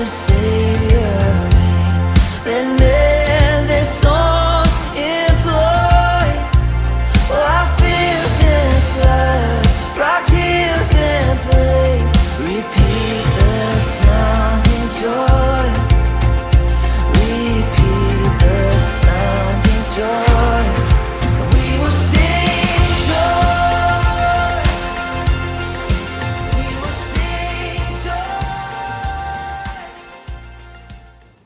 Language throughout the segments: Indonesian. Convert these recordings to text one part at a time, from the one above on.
the Savior reigns. Let men their songs employ. While fields and floods, rock hills and plains, repeat the sounding joy. Repeat the sounding joy. We will sing joy. We will sing joy.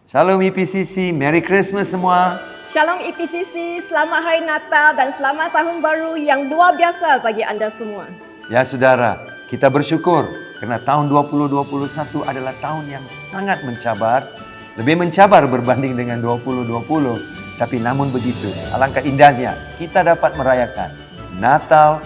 Shalom IPCC, Merry Christmas semua. Shalom IPCC, selamat Hari Natal dan selamat Tahun Baru yang luar biasa bagi anda semua. Ya saudara, kita bersyukur karena tahun 2021 adalah tahun yang sangat mencabar. Lebih mencabar berbanding dengan 2020. Tapi namun begitu, alangkah indahnya kita dapat merayakan Natal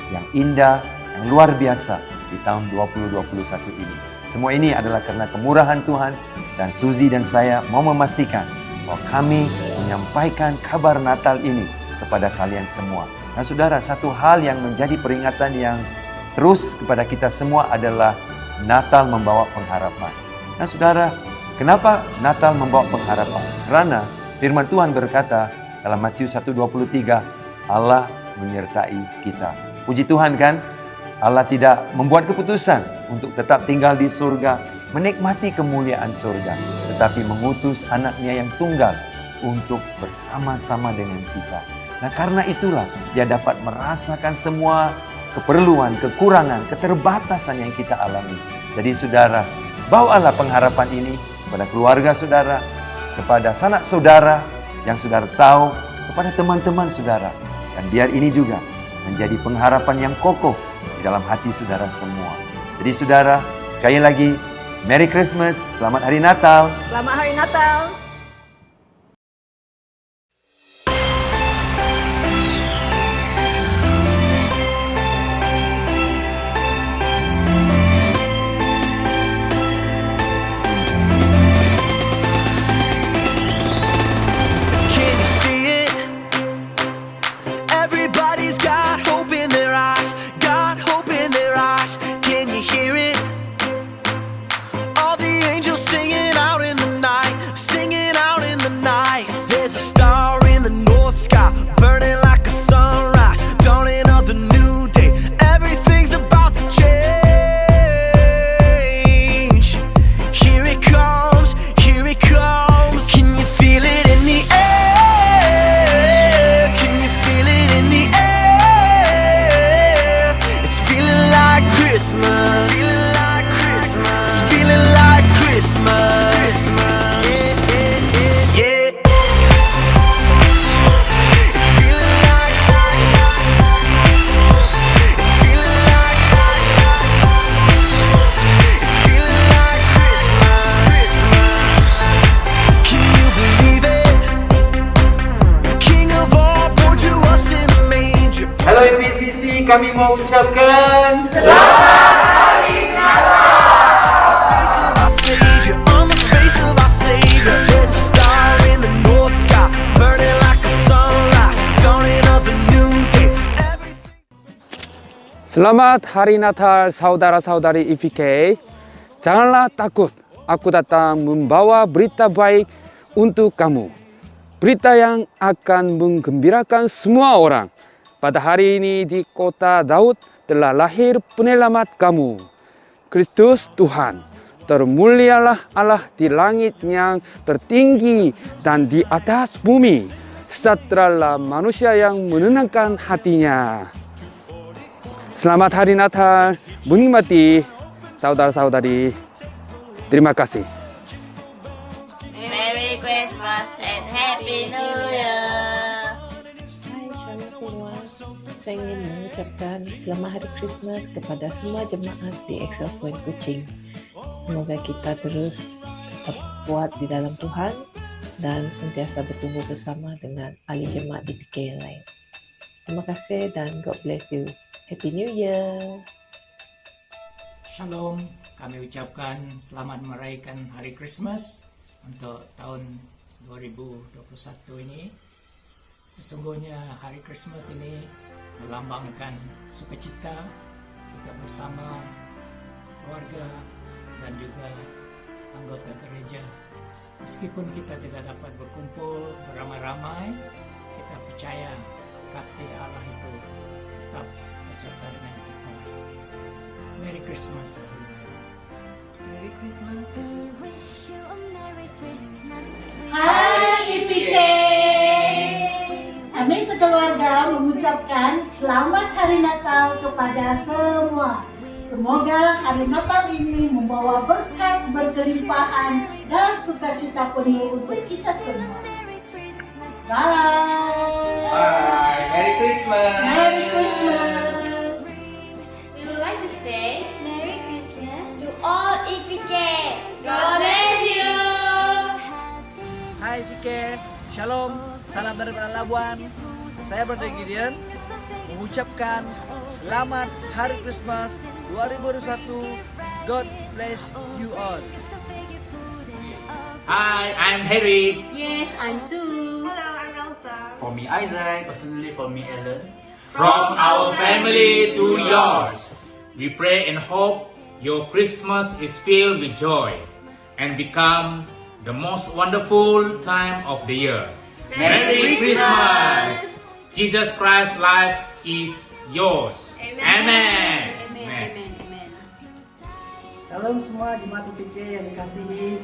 yang indah, yang luar biasa di tahun 2021 ini. Semua ini adalah karena kemurahan Tuhan, dan Suzy dan saya mau memastikan bahwa kami menyampaikan kabar Natal ini kepada kalian semua. Nah saudara, satu hal yang menjadi peringatan yang terus kepada kita semua adalah Natal membawa pengharapan. Nah saudara, kenapa Natal membawa pengharapan? Karena firman Tuhan berkata dalam Matius 1:23, Allah menyertai kita. Puji Tuhan kan? Allah tidak membuat keputusan untuk tetap tinggal di surga, menikmati kemuliaan surga, tetapi mengutus anaknya yang tunggal untuk bersama-sama dengan kita. Nah karena itulah dia dapat merasakan semua keperluan, kekurangan, keterbatasan yang kita alami. Jadi saudara, bawalah pengharapan ini kepada keluarga saudara, kepada sanak saudara yang saudara tahu, kepada teman-teman saudara. Dan biar ini juga menjadi pengharapan yang kokoh di dalam hati saudara semua. Jadi saudara, sekali lagi, Merry Christmas, Selamat Hari Natal. Selamat Hari Natal. Can you see it? Everybody's got hope in their eyes, got hope in their eyes. Can you hear it? All the angels singing out in the night, singing out in the night. There's a star in the north sky, burning like a sunrise, dawning of the new day. Everything's about to change. Here it comes, here it comes. Can you feel it in the air? Can you feel it in the air? It's feeling like Christmas. Feeling like Christmas. It's feeling like Christmas. Yeah. It's feeling like it's feeling like it's feeling like Christmas. Can you believe it? The King of all born to us in a manger. Halo IPCC, kami mau ucapkan Face of our Savior, on the face of our Savior. There's a star in the north sky, burning like a sunrise, dawning of the new day. Selamat Hari Natal saudara-saudari IPK. Janganlah takut, aku datang membawa berita baik untuk kamu. Berita yang akan menggembirakan semua orang. Pada hari ini di kota Daud telah lahir penyelamat kamu, Kristus Tuhan. Termulialah Allah di langit yang tertinggi dan di atas bumi. Sejahteralah manusia yang menenangkan hatinya. Selamat Hari Natal, menikmati saudara-saudari. Terima kasih. Merry Christmas and Happy New Year. Hai, shalom semua. Saya ingin mengucapkan selamat Hari Christmas kepada semua jemaat di Excel Point Kuching. Semoga kita terus tetap kuat di dalam Tuhan dan sentiasa bertumbuh bersama dengan ahli jemaat di PK yang lain. Terima kasih dan God bless you. Happy New Year. Shalom, kami ucapkan selamat merayakan Hari Christmas untuk tahun 2021 ini. Sesungguhnya Hari Christmas ini melambangkan sukacita kita bersama keluarga dan juga anggota gereja. Meskipun kita tidak dapat berkumpul beramai-ramai, kita percaya kasih Allah itu tetap beserta dengan kita. Merry Christmas. Merry Christmas. Hai IPK. Kami sekeluarga mengucapkan selamat Hari Natal kepada semua. Semoga Hari Natal ini membawa berkat, berkelimpahan, dan sukacita penuh untuk kita semua. Bye. Bye. Merry Christmas. Merry Christmas. We would like to say Merry Christmas to all EPK. God bless you. Hai PK, Shalom, salam dari Labuan. Saya Brother Gideon mengucapkan selamat Hari Christmas 2021. God bless you all. Hi, I'm Harry. Yes, I'm Sue. For me, Isaac. Personally, for me, Ellen. From our family to yours, we pray and hope your Christmas is filled with joy and become the most wonderful time of the year. Merry Christmas! Jesus Christ's life is yours. Amen. Salam semua jemaat IPK yang dikasihi.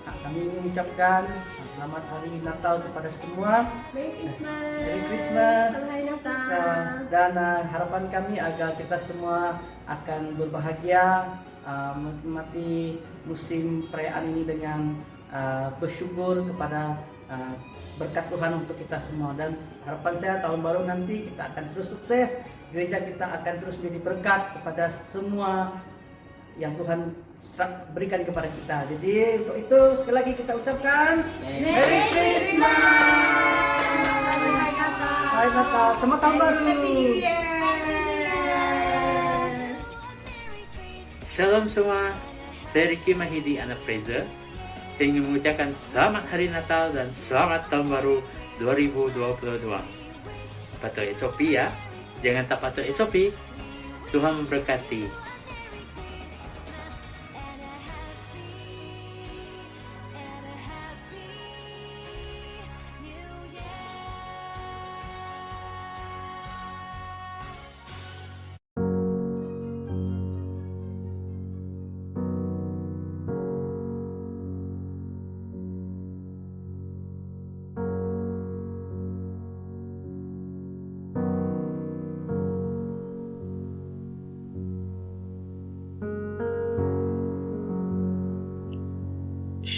Kami mengucapkan selamat Hari Natal kepada semua. Merry Christmas. Selamat Hari Natal. Dan harapan kami agar kita semua akan berbahagia menikmati musim perayaan ini dengan bersyukur kepada berkat Tuhan untuk kita semua. Dan harapan saya tahun baru nanti kita akan terus sukses. Gereja kita akan terus menjadi berkat kepada semua yang Tuhan berikan kepada kita. Jadi untuk itu sekali lagi kita ucapkan Merry Christmas, Hari Natal, selamat tahun baru. Shalom semua, saya Ricky Mahidi anak Fraser. Saya ingin mengucapkan selamat Hari Natal dan selamat tahun baru 2022. Patuh SOP ya, jangan tak patuh SOP. Tuhan memberkati.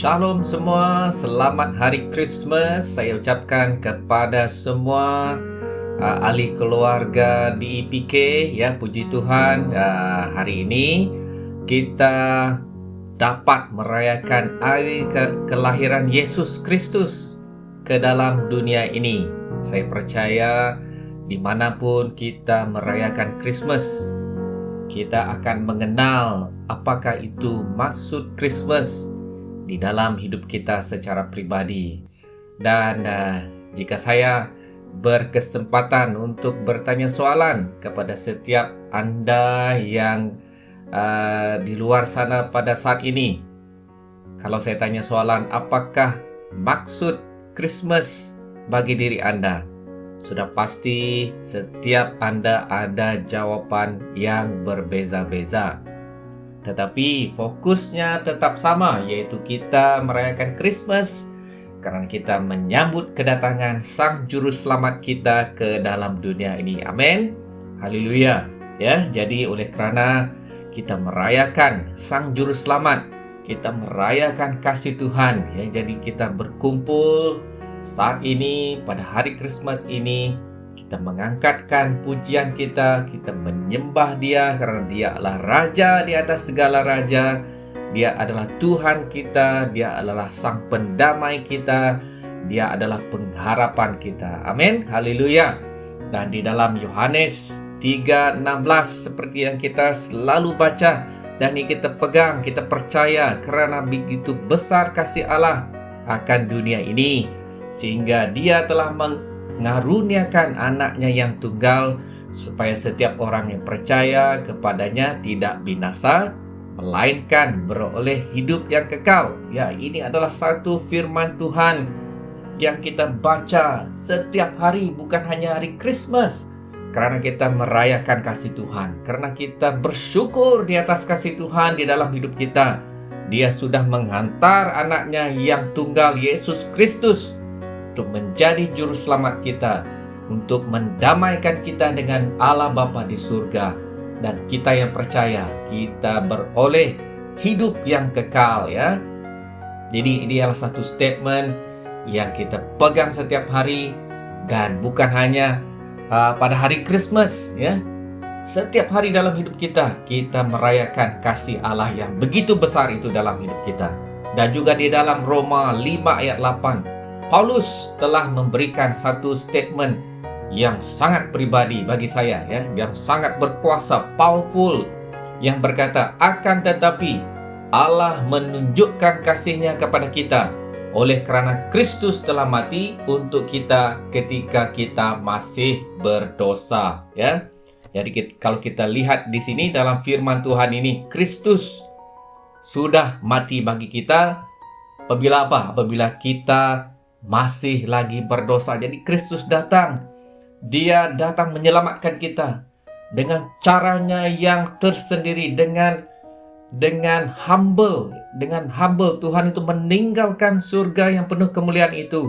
Shalom semua, selamat Hari Christmas saya ucapkan kepada semua ahli keluarga di IPK ya. Puji Tuhan, hari ini kita dapat merayakan hari kelahiran Yesus Kristus ke dalam dunia ini. Saya percaya dimanapun kita merayakan Christmas, kita akan mengenal apakah itu maksud Christmas di dalam hidup kita secara pribadi. Dan jika saya berkesempatan untuk bertanya soalan kepada setiap Anda yang di luar sana pada saat ini, kalau saya tanya soalan apakah maksud Christmas bagi diri Anda, sudah pasti setiap Anda ada jawaban yang berbeza-beza. Tetapi fokusnya tetap sama, yaitu kita merayakan Christmas karena kita menyambut kedatangan Sang Juru Selamat kita ke dalam dunia ini. Amin. Haleluya. Ya, jadi oleh karena kita merayakan Sang Juru Selamat, kita merayakan kasih Tuhan, ya. Jadi kita berkumpul saat ini pada hari Christmas ini. Kita mengangkatkan pujian kita menyembah Dia karena Dia adalah Raja di atas segala raja. Dia adalah Tuhan kita, Dia adalah Sang Pendamai kita, Dia adalah pengharapan kita. Amin, haleluya. Dan di dalam Yohanes 3:16 seperti yang kita selalu baca dan yang kita pegang, kita percaya karena begitu besar kasih Allah akan dunia ini sehingga Dia telah mengaruniakan anaknya yang tunggal supaya setiap orang yang percaya kepadanya tidak binasa melainkan beroleh hidup yang kekal. Ya, ini adalah satu firman Tuhan yang kita baca setiap hari, bukan hanya hari Christmas. Karena kita merayakan kasih Tuhan, karena kita bersyukur di atas kasih Tuhan di dalam hidup kita. Dia sudah menghantar anaknya yang tunggal, Yesus Kristus, untuk menjadi juru selamat kita, untuk mendamaikan kita dengan Allah Bapa di surga. Dan kita yang percaya, kita beroleh hidup yang kekal, ya. Jadi ini adalah satu statement yang kita pegang setiap hari, dan bukan hanya pada hari Christmas, ya. Setiap hari dalam hidup kita, kita merayakan kasih Allah yang begitu besar itu dalam hidup kita. Dan juga di dalam Roma 5 ayat 8, Paulus telah memberikan satu statement yang sangat pribadi bagi saya, ya, yang sangat berkuasa, powerful, yang berkata, akan tetapi Allah menunjukkan kasih-Nya kepada kita oleh kerana Kristus telah mati untuk kita ketika kita masih berdosa, ya. Jadi kalau kita lihat di sini dalam firman Tuhan ini, Kristus sudah mati bagi kita apabila apa? Apabila kita masih lagi berdosa. Jadi Kristus datang, Dia datang menyelamatkan kita dengan caranya yang tersendiri, dengan humble Tuhan itu meninggalkan surga yang penuh kemuliaan itu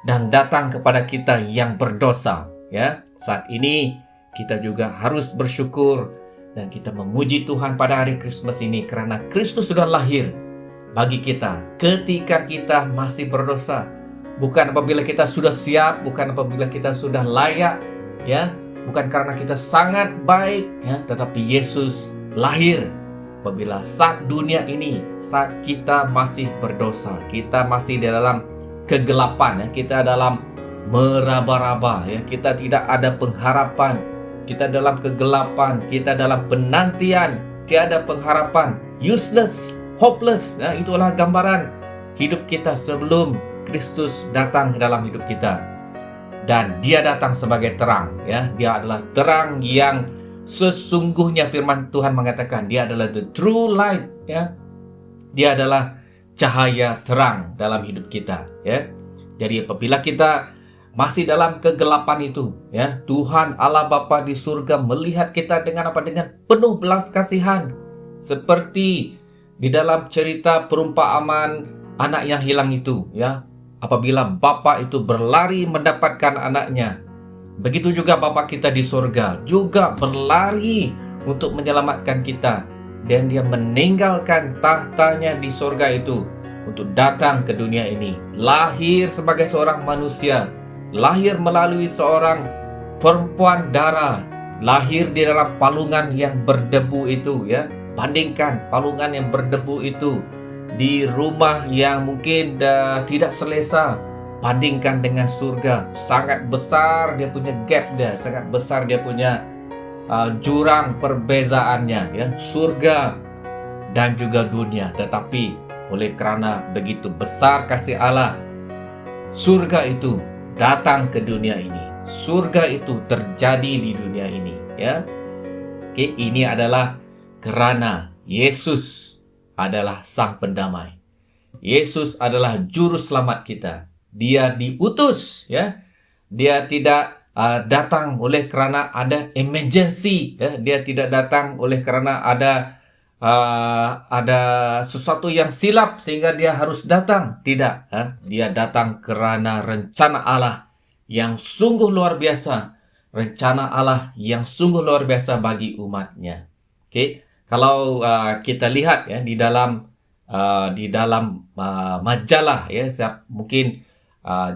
dan datang kepada kita yang berdosa, ya. Saat ini kita juga harus bersyukur dan kita memuji Tuhan pada hari Christmas ini karena Kristus sudah lahir bagi kita ketika kita masih berdosa. Bukan apabila kita sudah siap, bukan apabila kita sudah layak, ya. Bukan karena kita sangat baik, ya, tetapi Yesus lahir apabila saat dunia ini, saat kita masih berdosa, kita masih di dalam kegelapan, ya, kita dalam meraba-raba, ya, kita tidak ada pengharapan, kita dalam kegelapan, kita dalam penantian, tiada pengharapan, useless, hopeless, ya, itulah gambaran hidup kita sebelum Kristus datang ke dalam hidup kita. Dan Dia datang sebagai terang, ya, Dia adalah terang yang sesungguhnya. Firman Tuhan mengatakan Dia adalah the true light, ya. Dia adalah cahaya terang dalam hidup kita, ya. Jadi apabila kita masih dalam kegelapan itu, ya, Tuhan Allah Bapa di surga melihat kita dengan apa? Dengan penuh belas kasihan. Seperti di dalam cerita perumpamaan anak yang hilang itu, ya. Apabila Bapa itu berlari mendapatkan anaknya, begitu juga Bapa kita di surga juga berlari untuk menyelamatkan kita. Dan Dia meninggalkan tahtanya di surga itu untuk datang ke dunia ini, lahir sebagai seorang manusia, lahir melalui seorang perempuan darah, lahir di dalam palungan yang berdebu itu, ya. Bandingkan palungan yang berdebu itu di rumah yang mungkin tidak selesa, bandingkan dengan surga. Sangat besar dia punya gap, dia sangat besar dia punya jurang perbezaannya, ya, surga dan juga dunia. Tetapi oleh kerana begitu besar kasih Allah, surga itu datang ke dunia ini, surga itu terjadi di dunia ini, ya. Oke, ini adalah kerana Yesus adalah sang pendamai. Yesus adalah juru selamat kita. Dia diutus, ya. Dia tidak datang oleh kerana ada emergency, ya. Dia tidak datang oleh kerana ada sesuatu yang silap sehingga dia harus datang. Tidak, ya. Dia datang kerana rencana Allah yang sungguh luar biasa, rencana Allah yang sungguh luar biasa bagi umatnya. Oke. Kalau kita lihat, ya, di dalam majalah, ya, mungkin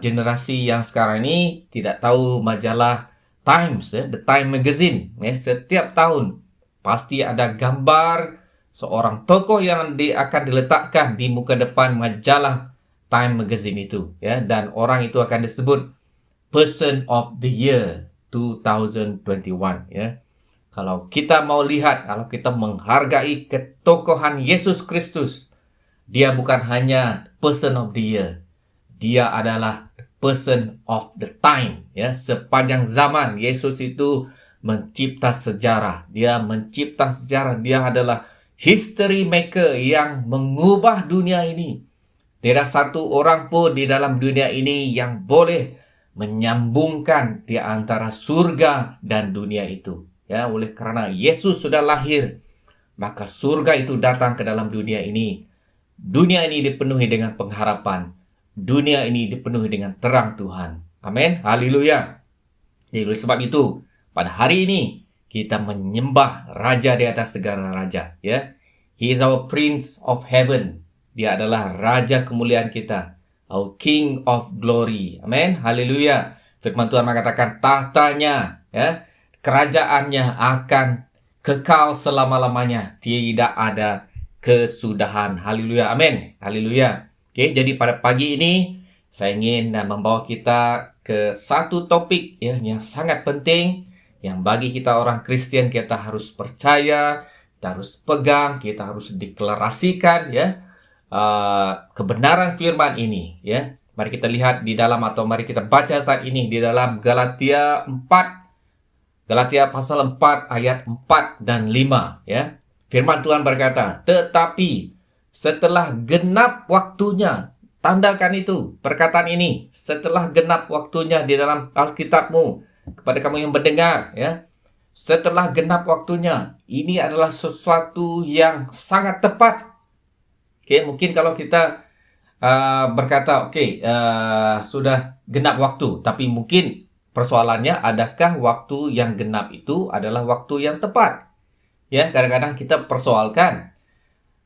generasi yang sekarang ini tidak tahu majalah Times, ya, The Time Magazine, ya, setiap tahun pasti ada gambar seorang tokoh yang akan diletakkan di muka depan majalah Time Magazine itu, ya, dan orang itu akan disebut Person of the Year 2021, ya. Kalau kita mau lihat, kalau kita menghargai ketokohan Yesus Kristus, Dia bukan hanya person of the year, Dia adalah person of the time, ya. Sepanjang zaman Yesus itu mencipta sejarah. Dia mencipta sejarah. Dia adalah history maker yang mengubah dunia ini. Tidak satu orang pun di dalam dunia ini yang boleh menyambungkan di antara surga dan dunia itu. Ya, oleh karena Yesus sudah lahir, maka surga itu datang ke dalam dunia ini. Dunia ini dipenuhi dengan pengharapan. Dunia ini dipenuhi dengan terang Tuhan. Amin. Haleluya. Jadi oleh sebab itu, pada hari ini kita menyembah Raja di atas segala raja. Ya, He is our Prince of Heaven. Dia adalah Raja kemuliaan kita. Our King of Glory. Amin. Haleluya. Firman Tuhan mengatakan tahtanya, ya, kerajaannya akan kekal selama-lamanya. Tidak ada kesudahan. Haleluya. Amin. Haleluya. Oke, jadi pada pagi ini saya ingin membawa kita ke satu topik, ya, yang sangat penting, yang bagi kita orang Kristen kita harus percaya, kita harus pegang, kita harus deklarasikan, ya, kebenaran firman ini, ya. Mari kita lihat di dalam, atau mari kita baca saat ini di dalam Galatia 4, Galatia pasal 4 ayat 4 dan 5, ya. Firman Tuhan berkata, tetapi setelah genap waktunya, tandakan itu, perkataan ini, setelah genap waktunya di dalam Alkitabmu, kepada kamu yang mendengar, ya. Setelah genap waktunya, ini adalah sesuatu yang sangat tepat. Oke, mungkin kalau kita berkata, sudah genap waktu, tapi mungkin persoalannya, adakah waktu yang genap itu adalah waktu yang tepat? Ya, kadang-kadang kita persoalkan.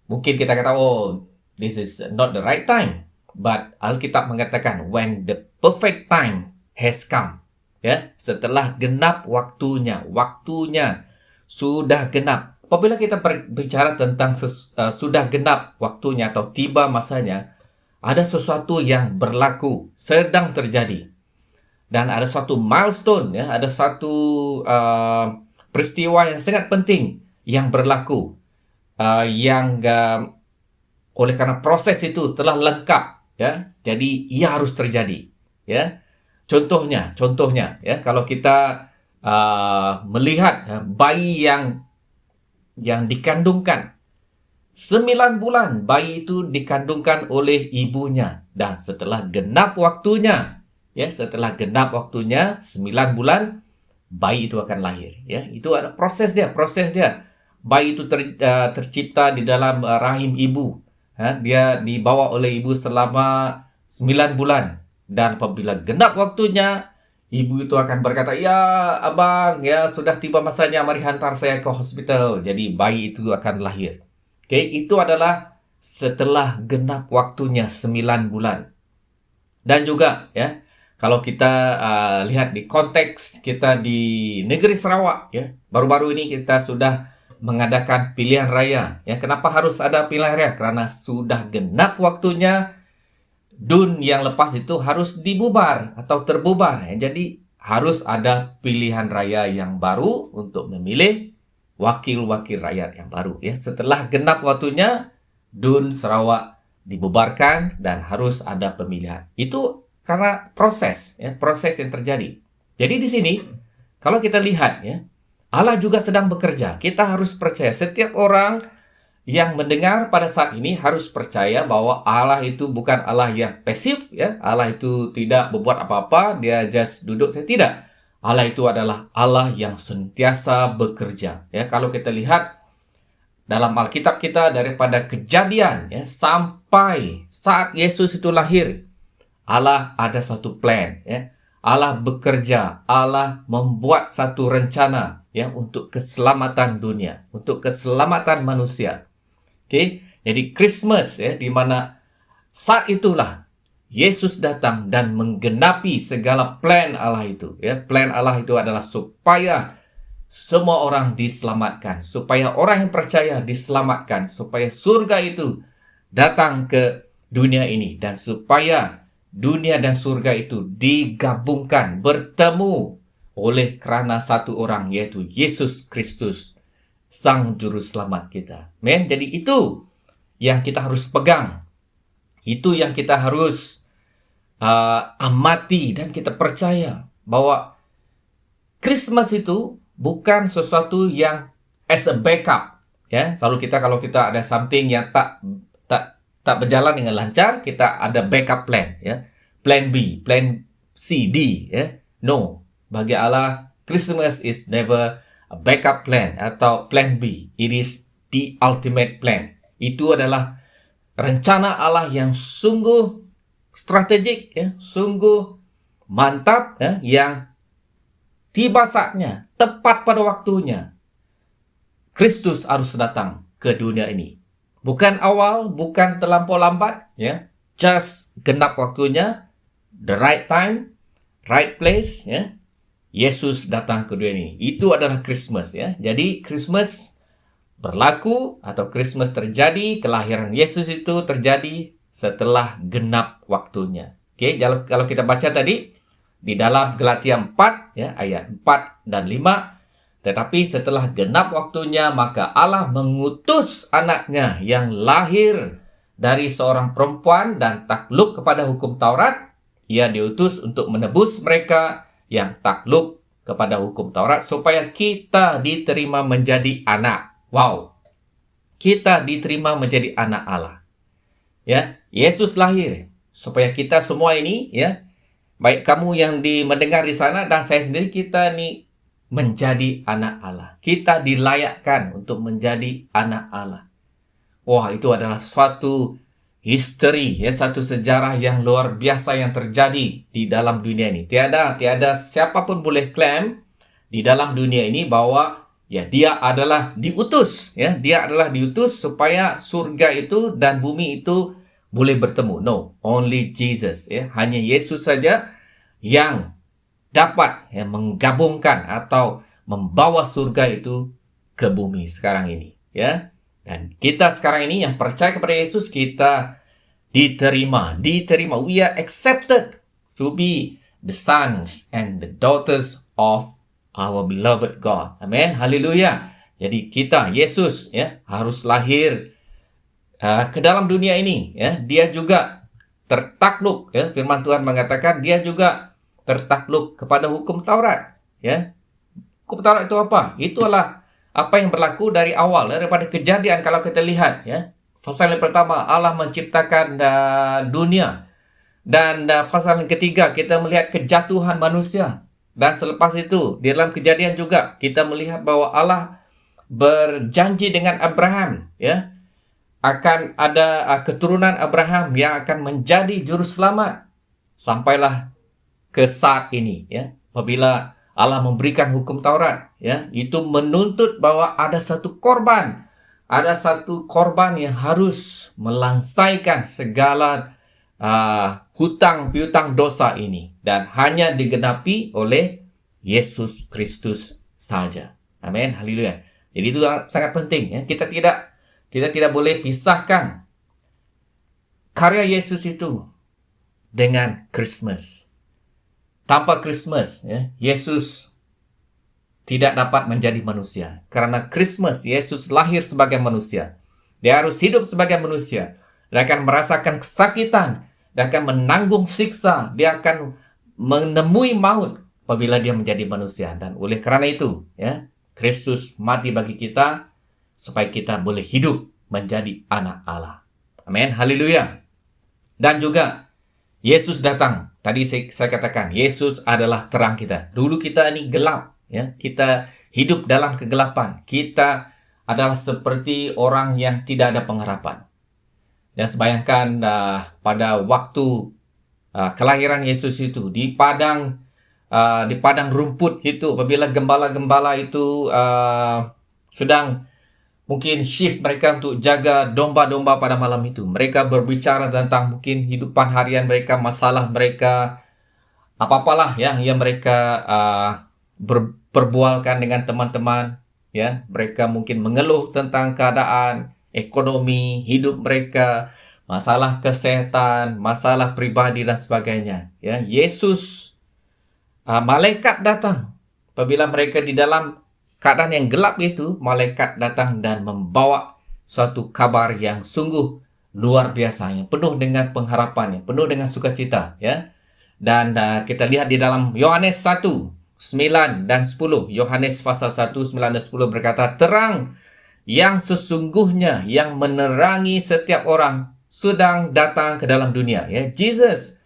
Mungkin kita kata, oh, this is not the right time. But Alkitab mengatakan, when the perfect time has come. Ya, setelah genap waktunya, waktunya sudah genap. Apabila kita berbicara tentang sudah genap waktunya atau tiba masanya, ada sesuatu yang berlaku, sedang terjadi. Dan ada suatu milestone, ya, ada suatu peristiwa yang sangat penting yang berlaku, oleh karena proses itu telah lengkap, ya, jadi ia harus terjadi, ya. Contohnya, ya, kalau kita melihat bayi yang dikandungkan 9 bulan, bayi itu dikandungkan oleh ibunya, dan setelah genap waktunya, ya, setelah genap waktunya 9 bulan, bayi itu akan lahir, ya. Itu ada proses dia. Bayi itu tercipta di dalam rahim ibu. Ya, dia dibawa oleh ibu selama 9 bulan. Dan apabila genap waktunya, ibu itu akan berkata, ya abang, ya sudah tiba masanya, mari hantar saya ke hospital. Jadi bayi itu akan lahir. Oke, itu adalah setelah genap waktunya 9 bulan. Dan juga, ya, kalau kita lihat di konteks kita di negeri Sarawak, ya, baru-baru ini kita sudah mengadakan pilihan raya. Ya, kenapa harus ada pilihan raya? Karena sudah genap waktunya, DUN yang lepas itu harus dibubar atau terbubar. Ya, jadi harus ada pilihan raya yang baru untuk memilih wakil-wakil rakyat yang baru. Ya, setelah genap waktunya, DUN Sarawak dibubarkan dan harus ada pemilihan. Itu karena proses, ya, proses yang terjadi. Jadi di sini, kalau kita lihat, ya, Allah juga sedang bekerja. Kita harus percaya. Setiap orang yang mendengar pada saat ini harus percaya bahwa Allah itu bukan Allah yang pasif, ya. Allah itu tidak berbuat apa-apa, dia just duduk saja. Tidak. Allah itu adalah Allah yang sentiasa bekerja. Ya, kalau kita lihat dalam Alkitab kita daripada Kejadian, ya, sampai saat Yesus itu lahir, Allah ada satu plan, ya. Allah bekerja, Allah membuat satu rencana, ya, untuk keselamatan dunia, untuk keselamatan manusia. Oke, jadi Christmas, ya, di mana saat itulah Yesus datang dan menggenapi segala plan Allah itu, ya. Plan Allah itu adalah supaya semua orang diselamatkan, supaya orang yang percaya diselamatkan, supaya surga itu datang ke dunia ini, dan supaya dunia dan surga itu digabungkan, bertemu oleh kerana satu orang, yaitu Yesus Kristus, Sang Juru Selamat kita. Men, jadi itu yang kita harus pegang. Itu yang kita harus amati, dan kita percaya bahwa Christmas itu bukan sesuatu yang as a backup, Ya, selalu kalau kita ada something yang tak berjalan dengan lancar, kita ada backup plan, ya. Plan B, plan C, D, ya. No, bagi Allah Christmas is never a backup plan atau plan B. It is the ultimate plan. Itu adalah rencana Allah yang sungguh strategik, ya, sungguh mantap, ya, yang tiba saatnya, tepat pada waktunya. Kristus harus datang ke dunia ini. Bukan awal, bukan terlampau lambat, ya. Just genap waktunya, the right time, right place, ya. Yesus datang ke dunia ini. Itu adalah Christmas, ya. Jadi Christmas berlaku atau Christmas terjadi, kelahiran Yesus itu terjadi setelah genap waktunya. Oke, kalau kita baca tadi di dalam Galatia 4, ya, ayat 4 dan 5, tetapi setelah genap waktunya, maka Allah mengutus anaknya yang lahir dari seorang perempuan dan takluk kepada hukum Taurat. Ia diutus untuk menebus mereka yang takluk kepada hukum Taurat, supaya kita diterima menjadi anak. Wow, kita diterima menjadi anak Allah. Ya, Yesus lahir supaya kita semua ini, ya, baik kamu yang mendengar di sana dan saya sendiri, kita ini menjadi anak Allah. Kita dilayakkan untuk menjadi anak Allah. Wah, itu adalah suatu history, ya, satu sejarah yang luar biasa yang terjadi di dalam dunia ini. Tiada siapapun boleh klaim di dalam dunia ini bahwa ya dia adalah diutus, ya, dia adalah diutus supaya surga itu dan bumi itu boleh bertemu. No, only Jesus, ya, hanya Yesus saja yang dapat, ya, menggabungkan atau membawa surga itu ke bumi sekarang ini, ya. Dan kita sekarang ini yang percaya kepada Yesus, kita diterima. We are accepted to be the sons and the daughters of our beloved God. Amin. Haleluya. Jadi kita, Yesus, ya, harus lahir ke dalam dunia ini, ya. Dia juga tertakluk, ya. Firman Tuhan mengatakan dia juga tertakluk kepada hukum Taurat, ya. Hukum Taurat itu apa? Itulah apa yang berlaku dari awal, daripada Kejadian. Kalau kita lihat, ya, pasal yang pertama Allah menciptakan dunia, dan pasal yang ketiga kita melihat kejatuhan manusia, dan selepas itu di dalam Kejadian juga kita melihat bahwa Allah berjanji dengan Abraham, ya, akan ada keturunan Abraham yang akan menjadi juru selamat. Sampailah ke saat ini, ya, apabila Allah memberikan hukum Taurat, ya, itu menuntut bahwa ada satu korban yang harus melansaikan segala hutang piutang dosa ini, dan hanya digenapi oleh Yesus Kristus saja. Amin. Haleluya. Jadi itu sangat penting, ya. Kita tidak boleh pisahkan karya Yesus itu dengan Christmas. Tanpa Christmas, ya, Yesus tidak dapat menjadi manusia. Karena Christmas, Yesus lahir sebagai manusia. Dia harus hidup sebagai manusia. Dia akan merasakan kesakitan. Dia akan menanggung siksa. Dia akan menemui maut apabila dia menjadi manusia. Dan oleh karena itu, ya, Kristus mati bagi kita supaya kita boleh hidup menjadi anak Allah. Amin. Haleluya. Dan juga Yesus datang. Tadi saya katakan, Yesus adalah terang kita. Dulu kita ini gelap, ya. Kita hidup dalam kegelapan. Kita adalah seperti orang yang tidak ada pengharapan. Dan bayangkan pada waktu kelahiran Yesus itu di padang rumput itu, apabila gembala-gembala itu sedang mungkin shift mereka untuk jaga domba-domba pada malam itu. Mereka berbicara tentang mungkin hidupan harian mereka, masalah mereka, apa-apalah, ya, yang mereka perbualkan dengan teman-teman, ya. Mereka mungkin mengeluh tentang keadaan ekonomi, hidup mereka, masalah kesehatan, masalah pribadi dan sebagainya, ya. Yesus, malaikat datang apabila mereka di dalam keadaan yang gelap itu. Malaikat datang dan membawa suatu kabar yang sungguh luar biasa, yang penuh dengan pengharapan, yang penuh dengan sukacita, ya. Dan kita lihat di dalam Yohanes 1, 9 dan 10. Yohanes pasal 1, 9 dan 10 berkata, terang yang sesungguhnya yang menerangi setiap orang sedang datang ke dalam dunia. Ya, Jesus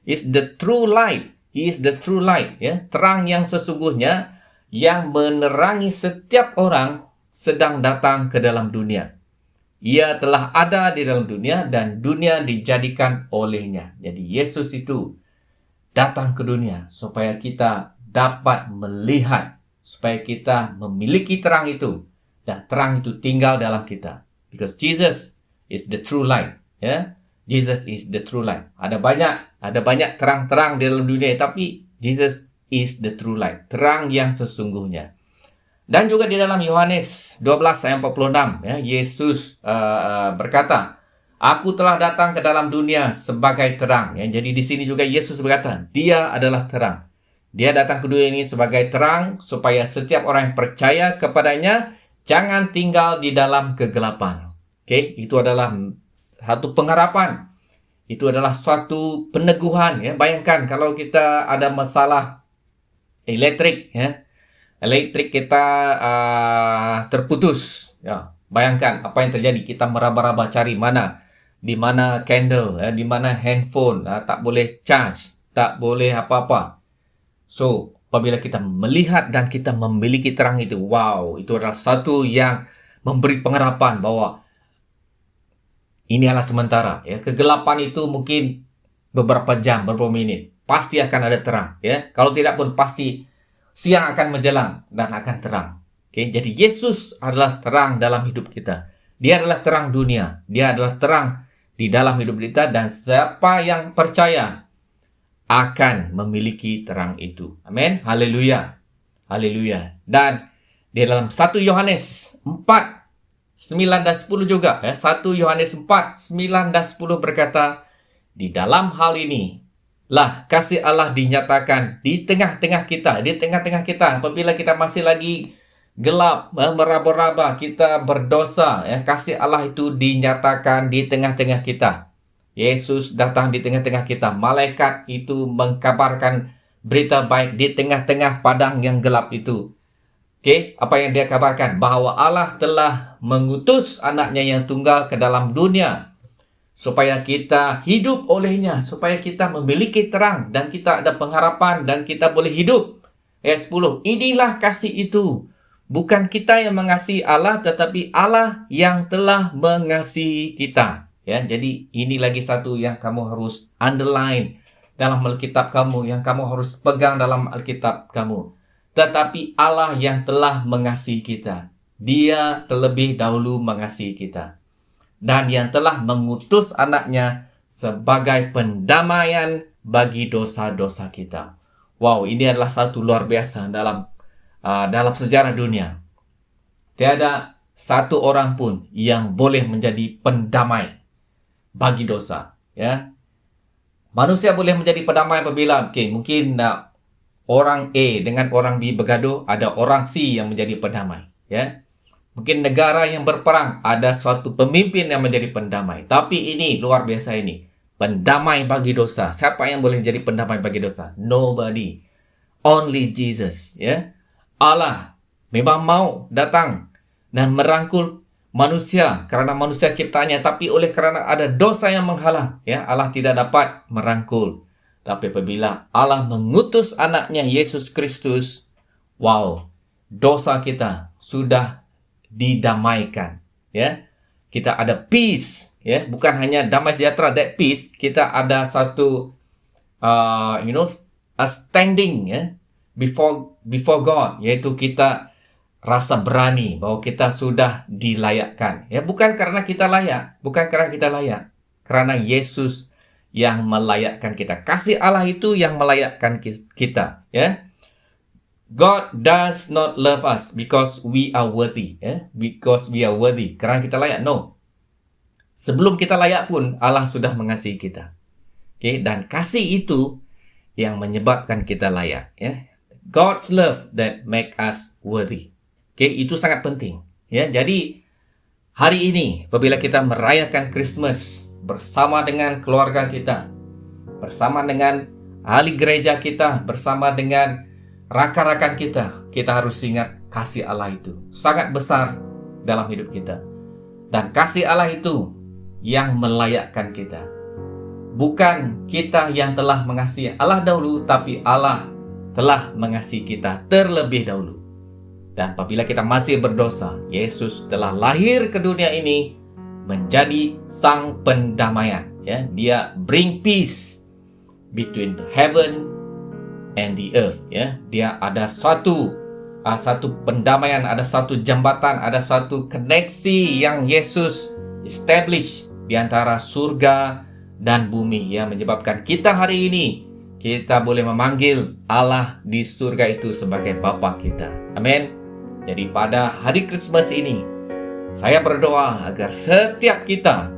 is the true light. He is the true light. Ya, terang yang sesungguhnya yang menerangi setiap orang sedang datang ke dalam dunia. Ia telah ada di dalam dunia dan dunia dijadikan olehnya. Jadi Yesus itu datang ke dunia supaya kita dapat melihat, supaya kita memiliki terang itu. Dan terang itu tinggal dalam kita. Because Jesus is the true light. Ya, Jesus is the true light. Ada banyak terang-terang di dalam dunia, tapi Jesus is the true light. Terang yang sesungguhnya. Dan juga di dalam Yohanes 12 ayat 46, ya, Yesus berkata, Aku telah datang ke dalam dunia sebagai terang. Ya, jadi di sini juga Yesus berkata, Dia adalah terang. Dia datang ke dunia ini sebagai terang supaya setiap orang yang percaya kepadanya jangan tinggal di dalam kegelapan. Oke, itu adalah satu pengharapan. Itu adalah suatu peneguhan. Ya, bayangkan kalau kita ada masalah elektrik, ya, elektrik kita terputus. Ya, bayangkan apa yang terjadi. Kita meraba-raba cari di mana candle, ya, di mana handphone, tak boleh charge, tak boleh apa-apa. So, apabila kita melihat dan kita memiliki terang itu, wow, itu adalah satu yang memberi pengharapan bahwa ini adalah sementara. Ya, kegelapan itu mungkin beberapa jam, beberapa menit, pasti akan ada terang. Ya, kalau tidak pun pasti siang akan menjelang dan akan terang. Oke, jadi Yesus adalah terang dalam hidup kita. Dia adalah terang dunia. Dia adalah terang di dalam hidup kita dan siapa yang percaya akan memiliki terang itu. Amin. Haleluya. Haleluya. Dan di dalam 1 Yohanes 4, 9 dan 10 juga. Ya, 1 Yohanes 4, 9 dan 10 berkata, Di dalam hal ini lah kasih Allah dinyatakan di tengah-tengah kita. Di tengah-tengah kita. Apabila kita masih lagi gelap, meraba-raba, kita berdosa. Ya, kasih Allah itu dinyatakan di tengah-tengah kita. Yesus datang di tengah-tengah kita. Malaikat itu mengkabarkan berita baik di tengah-tengah padang yang gelap itu. Oke, apa yang dia kabarkan? Bahwa Allah telah mengutus anaknya yang tunggal ke dalam dunia. Supaya kita hidup olehnya. Supaya kita memiliki terang. Dan kita ada pengharapan. Dan kita boleh hidup. Ayat 10. Inilah kasih itu. Bukan kita yang mengasihi Allah. Tetapi Allah yang telah mengasihi kita. Ya, jadi ini lagi satu yang kamu harus underline dalam Alkitab kamu, yang kamu harus pegang dalam Alkitab kamu. Tetapi Allah yang telah mengasihi kita, Dia terlebih dahulu mengasihi kita. Dan yang telah mengutus anaknya sebagai pendamaian bagi dosa-dosa kita. Wow, ini adalah satu luar biasa dalam sejarah dunia. Tiada satu orang pun yang boleh menjadi pendamai bagi dosa, ya. Manusia boleh menjadi pendamai apabila mungkin orang A dengan orang B bergaduh, ada orang C yang menjadi pendamai, ya. Mungkin negara yang berperang, ada suatu pemimpin yang menjadi pendamai. Tapi ini luar biasa ini, pendamai bagi dosa. Siapa yang boleh jadi pendamai bagi dosa? Nobody. Only Jesus, ya. Allah memang mau datang dan merangkul manusia karena manusia ciptaannya, tapi oleh kerana ada dosa yang menghalang, ya, Allah tidak dapat merangkul. Tapi apabila Allah mengutus anaknya Yesus Kristus, wow, dosa kita sudah didamaikan, ya. Kita ada peace, ya, bukan hanya damai sejahtera, that peace, kita ada satu a standing, ya, before God, yaitu kita rasa berani bahwa kita sudah dilayakkan. Ya, bukan karena kita layak, karena Yesus yang melayakkan kita. Kasih Allah itu yang melayakkan kita, ya. God does not love us because we are worthy, ya. Because we are worthy, karena kita layak. No. Sebelum kita layak pun Allah sudah mengasihi kita. Oke, dan kasih itu yang menyebabkan kita layak, ya. God's love that make us worthy. Oke, itu sangat penting. Ya, jadi hari ini apabila kita merayakan Christmas bersama dengan keluarga kita, bersama dengan ahli gereja kita, bersama dengan rakan-rakan kita, kita harus ingat kasih Allah itu sangat besar dalam hidup kita. Dan kasih Allah itu yang melayakkan kita. Bukan kita yang telah mengasihi Allah dahulu, tapi Allah telah mengasihi kita terlebih dahulu. Dan apabila kita masih berdosa, Yesus telah lahir ke dunia ini menjadi sang pendamaian. Ya, Dia bring peace between heaven and the earth. Ya, Dia ada satu pendamaian, ada satu jembatan, ada satu koneksi yang Yesus establish di antara surga dan bumi, yang menyebabkan kita hari ini kita boleh memanggil Allah di surga itu sebagai Bapa kita. Amin. Jadi pada hari Christmas ini, saya berdoa agar setiap kita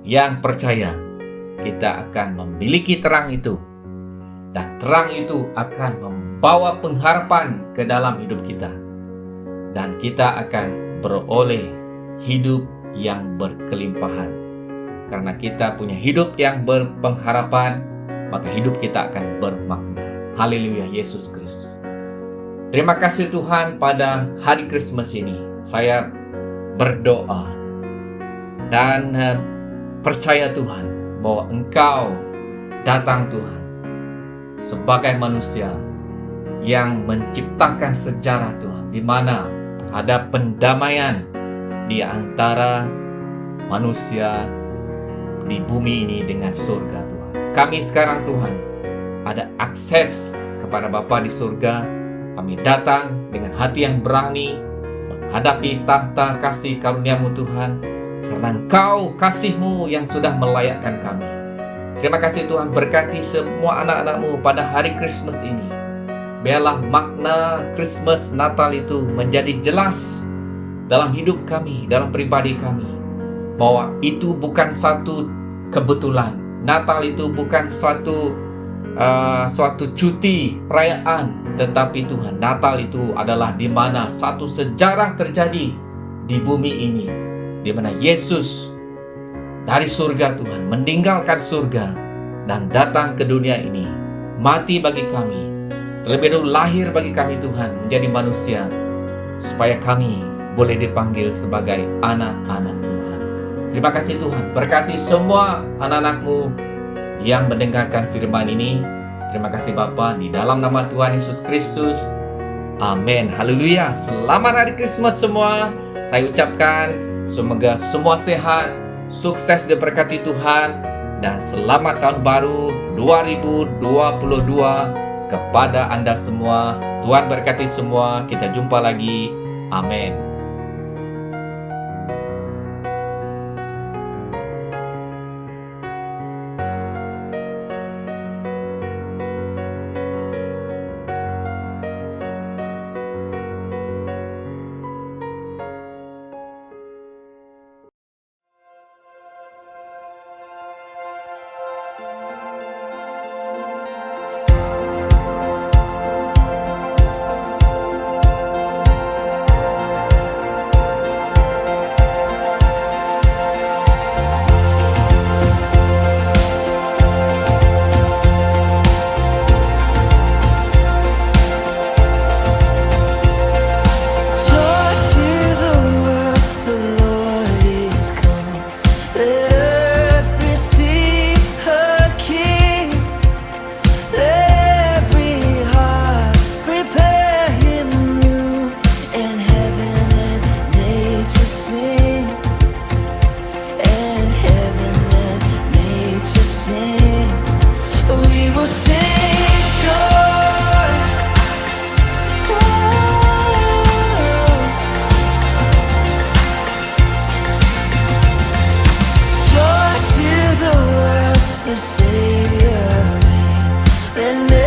yang percaya, kita akan memiliki terang itu. Dan terang itu akan membawa pengharapan ke dalam hidup kita. Dan kita akan beroleh hidup yang berkelimpahan. Karena kita punya hidup yang berpengharapan, maka hidup kita akan bermakna. Haleluya, Yesus Kristus. Terima kasih Tuhan, pada hari Christmas ini saya berdoa dan percaya Tuhan bahwa Engkau datang Tuhan sebagai manusia yang menciptakan sejarah Tuhan, di mana ada pendamaian di antara manusia di bumi ini dengan surga Tuhan. Kami sekarang Tuhan ada akses kepada Bapa di surga. Kami datang dengan hati yang berani menghadapi tahta kasih karunia-Mu Tuhan, karena Engkau kasih-Mu yang sudah melayakkan kami. Terima kasih Tuhan, berkati semua anak-anak-Mu pada hari Christmas ini. Biarlah makna Christmas Natal itu menjadi jelas dalam hidup kami, dalam pribadi kami, bahwa itu bukan suatu kebetulan. Natal itu bukan suatu cuti perayaan, tetapi Tuhan, Natal itu adalah di mana satu sejarah terjadi di bumi ini, di mana Yesus dari surga Tuhan meninggalkan surga dan datang ke dunia ini, mati bagi kami, terlebih dahulu lahir bagi kami Tuhan, menjadi manusia, supaya kami boleh dipanggil sebagai anak-anak Tuhan. Terima kasih Tuhan, berkati semua anak-anak-Mu yang mendengarkan firman ini. Terima kasih Bapa, di dalam nama Tuhan Yesus Kristus. Amin. Haleluya. Selamat hari Christmas semua. Saya ucapkan semoga semua sehat, sukses diberkati Tuhan, dan selamat tahun baru 2022 kepada Anda semua. Tuhan berkati semua. Kita jumpa lagi. Amin. The Savior reigns. Let